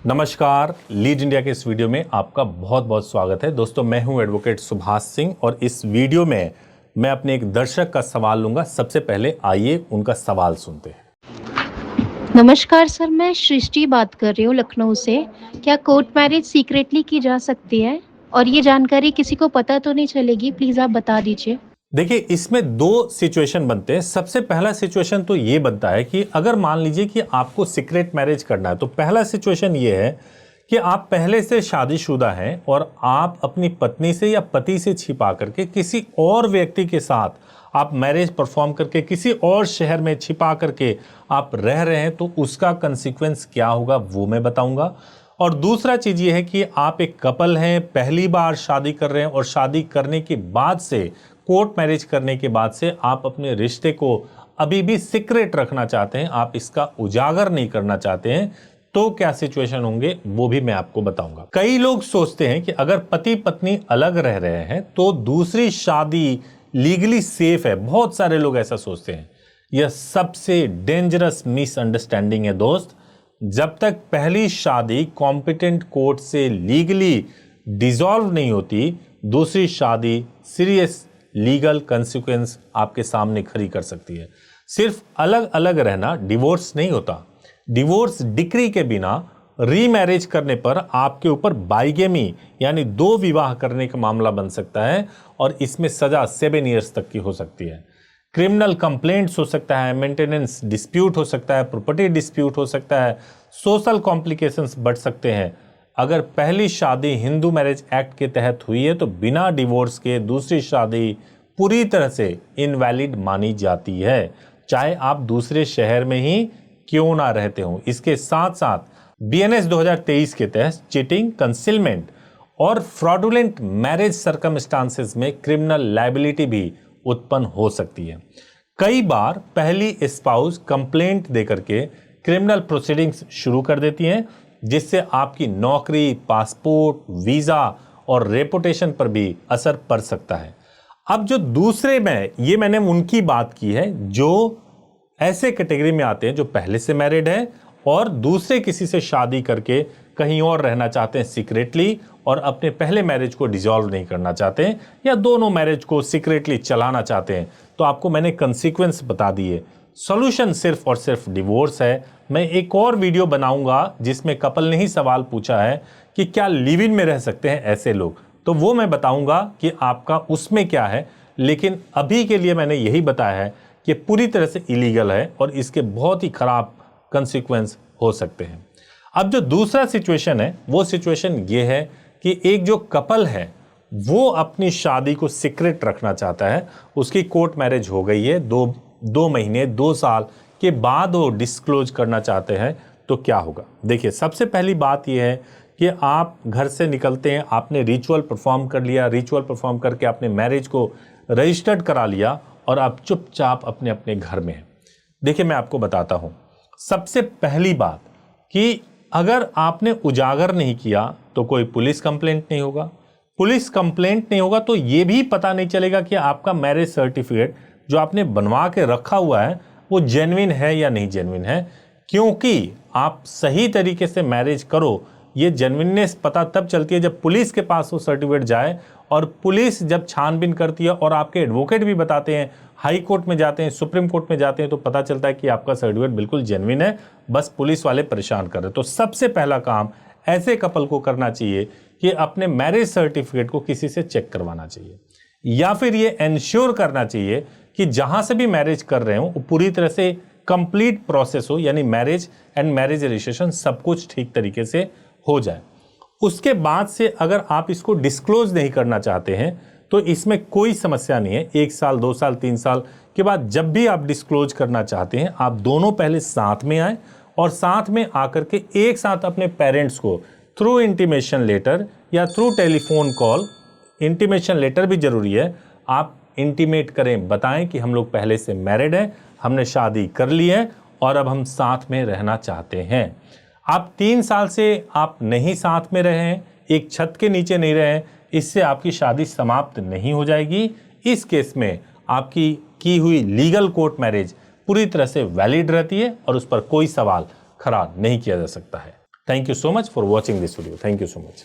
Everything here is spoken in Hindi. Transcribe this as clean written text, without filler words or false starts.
नमस्कार, लीड इंडिया के इस वीडियो में आपका बहुत बहुत स्वागत है। दोस्तों, मैं हूं एडवोकेट सुभाष सिंह और इस वीडियो में मैं अपने एक दर्शक का सवाल लूंगा। सबसे पहले आइए उनका सवाल सुनते हैं। नमस्कार सर, मैं सृष्टि बात कर रही हूँ लखनऊ से। क्या कोर्ट मैरिज सीक्रेटली की जा सकती है? और ये जानकारी किसी को पता तो नहीं चलेगी? प्लीज आप बता दीजिए। देखिए, इसमें दो सिचुएशन बनते हैं। सबसे पहला सिचुएशन तो ये बनता है कि अगर मान लीजिए कि आपको सीक्रेट मैरिज करना है, तो पहला सिचुएशन ये है कि आप पहले से शादीशुदा हैं और आप अपनी पत्नी से या पति से छिपा करके किसी और व्यक्ति के साथ आप मैरिज परफॉर्म करके किसी और शहर में छिपा करके आप रह रहे हैं, तो उसका कंसिक्वेंस क्या होगा वो मैं बताऊंगा। और दूसरा चीज ये है कि आप एक कपल हैं, पहली बार शादी कर रहे हैं और शादी करने के बाद से, कोर्ट मैरिज करने के बाद से आप अपने रिश्ते को अभी भी सीक्रेट रखना चाहते हैं, आप इसका उजागर नहीं करना चाहते हैं, तो क्या सिचुएशन होंगे वो भी मैं आपको बताऊंगा। कई लोग सोचते हैं कि अगर पति पत्नी अलग रह रहे हैं तो दूसरी शादी लीगली सेफ है। बहुत सारे लोग ऐसा सोचते हैं। यह सबसे डेंजरस मिसअंडरस्टैंडिंग है दोस्त। जब तक पहली शादी कॉम्पिटेंट कोर्ट से लीगली डिसॉल्व नहीं होती, दूसरी शादी सीरियस लीगल कंसिक्वेंस आपके सामने खड़ी कर सकती है। सिर्फ अलग अलग रहना डिवोर्स नहीं होता। डिवोर्स डिक्री के बिना रीमैरिज करने पर आपके ऊपर बाइगेमी यानी दो विवाह करने का मामला बन सकता है और इसमें सजा 7 ईयर्स तक की हो सकती है। क्रिमिनल कंप्लेंट्स हो सकता है, मेंटेनेंस डिस्प्यूट हो सकता है, प्रॉपर्टी डिस्प्यूट हो सकता है, सोशल कॉम्प्लिकेशंस बढ़ सकते हैं। अगर पहली शादी हिंदू मैरिज एक्ट के तहत हुई है तो बिना डिवोर्स के दूसरी शादी पूरी तरह से इनवैलिड मानी जाती है, चाहे आप दूसरे शहर में ही क्यों ना रहते हो। इसके साथ साथ बीएनएस 2023 के तहत चीटिंग, कंसीलमेंट और फ्रॉडुलेंट मैरिज सर्कमस्टांसेस में क्रिमिनल लायबिलिटी भी उत्पन्न हो सकती है। कई बार पहली स्पाउस कंप्लेंट देकर के क्रिमिनल प्रोसीडिंग्स शुरू कर देती हैं, जिससे आपकी नौकरी, पासपोर्ट, वीजा और रेपुटेशन पर भी असर पड़ सकता है। अब जो दूसरे में, ये मैंने उनकी बात की है जो ऐसे कैटेगरी में आते हैं जो पहले से मैरिड हैं और दूसरे किसी से शादी करके कहीं और रहना चाहते हैं सीक्रेटली और अपने पहले मैरिज को डिसॉल्व नहीं करना चाहते हैं, या दोनों मैरिज को सीक्रेटली चलाना चाहते हैं। तो आपको मैंने कंसीक्वेंस बता दिए। सॉल्यूशन सिर्फ और सिर्फ डिवोर्स है। मैं एक और वीडियो बनाऊंगा जिसमें कपल ने ही सवाल पूछा है कि क्या लिव इन में रह सकते हैं ऐसे लोग, तो वो मैं बताऊंगा कि आपका उसमें क्या है। लेकिन अभी के लिए मैंने यही बताया है कि पूरी तरह से इलीगल है और इसके बहुत ही खराब कंसिक्वेंस हो सकते हैं। अब जो दूसरा सिचुएशन है वो सिचुएशन ये है कि एक जो कपल है वो अपनी शादी को सीक्रेट रखना चाहता है। उसकी कोर्ट मैरिज हो गई है, दो महीने 2 साल के बाद वो डिस्क्लोज करना चाहते हैं, तो क्या होगा। देखिए, सबसे पहली बात यह है कि आप घर से निकलते हैं, आपने रिचुअल परफॉर्म कर लिया, रिचुअल परफॉर्म करके आपने मैरिज को रजिस्टर्ड करा लिया और आप चुपचाप अपने अपने घर में हैं। देखिए, मैं आपको बताता हूं, सबसे पहली बात कि अगर आपने उजागर नहीं किया तो कोई पुलिस कंप्लेंट नहीं होगा। पुलिस कंप्लेंट नहीं होगा तो यह भी पता नहीं चलेगा कि आपका मैरिज सर्टिफिकेट जो आपने बनवा के रखा हुआ है वो जेन्युइन है या नहीं जेन्युइन है। क्योंकि आप सही तरीके से मैरिज करो, ये जेन्युइननेस पता तब चलती है जब पुलिस के पास वो सर्टिफिकेट जाए, और पुलिस जब छानबीन करती है और आपके एडवोकेट भी बताते हैं, हाई कोर्ट में जाते हैं, सुप्रीम कोर्ट में जाते हैं, तो पता चलता है कि आपका सर्टिफिकेट बिल्कुल जेन्युइन है, बस पुलिस वाले परेशान कर रहे हैं। तो सबसे पहला काम ऐसे कपल को करना चाहिए कि अपने मैरिज सर्टिफिकेट को किसी से चेक करवाना चाहिए, या फिर ये एंश्योर करना चाहिए कि जहां से भी मैरिज कर रहे हो वो पूरी तरह से कंप्लीट प्रोसेस हो, यानी मैरिज एंड मैरिज रजिस्ट्रेशन सब कुछ ठीक तरीके से हो जाए। उसके बाद से अगर आप इसको डिस्क्लोज नहीं करना चाहते हैं तो इसमें कोई समस्या नहीं है। 1 साल, 2 साल, 3 साल के बाद जब भी आप डिस्क्लोज करना चाहते हैं, आप दोनों पहले साथ में आए और साथ में आकर के एक साथ अपने पेरेंट्स को थ्रू इंटीमेशन लेटर या through telephone call, intimation letter भी जरूरी है, आप इंटीमेट करें, बताएं कि हम लोग पहले से मैरिड हैं, हमने शादी कर ली है और अब हम साथ में रहना चाहते हैं। आप 3 साल से आप नहीं साथ में रहे हैं, एक छत के नीचे नहीं रहे, इससे आपकी शादी समाप्त नहीं हो जाएगी। इस केस में आपकी की हुई लीगल कोर्ट मैरिज पूरी तरह से वैलिड रहती है और उस पर कोई सवाल खड़ा नहीं किया जा सकता है। Thank you so much for watching this video. Thank you so much.